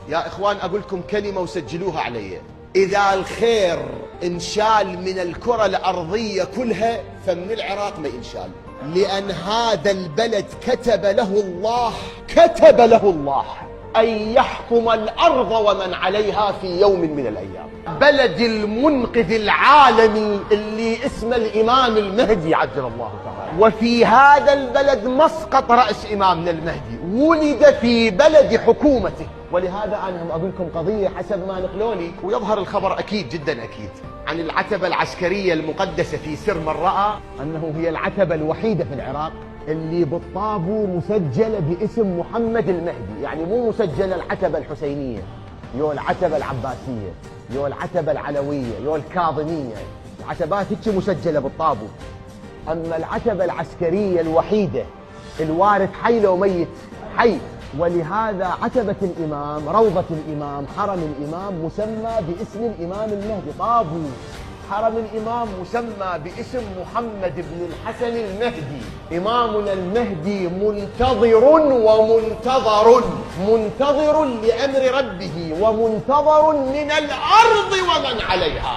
يا إخوان أقول لكم كلمة وسجلوها علي: إذا الخير انشال من الكرة الأرضية كلها فمن العراق ما ينشال، لأن هذا البلد كتب له الله أن يحكم الأرض ومن عليها في يوم من الأيام. بلد المنقذ العالمي اللي اسمه الإمام المهدي عجل الله تعالى، وفي هذا البلد مسقط رأس إمامنا المهدي، ولد في بلد حكومته. ولهذا أنا هم أقول لكم قضية حسب ما نقلوني، ويظهر الخبر أكيد جدا أكيد عن العتبة العسكرية المقدسة في سر من رأى أنه هي العتبة الوحيدة في العراق اللي بالطابو مسجلة باسم محمد المهدي، يعني مو مسجلة العتبة الحسينية، يو العتبة العباسية، يو العتبة العلوية، يو الكاظمية، العتبات هيك مسجلة بالطابو. أما العتبة العسكرية الوحيدة الوارث حي لو ميت حي. ولهذا عتبة الإمام، روضة الإمام، حرم الإمام مسمى باسم الإمام المهدي، طابو حرم الإمام مسمى باسم محمد بن الحسن المهدي. إمامنا المهدي منتظر ومنتظر، منتظر لأمر ربه ومنتظر من الأرض ومن عليها.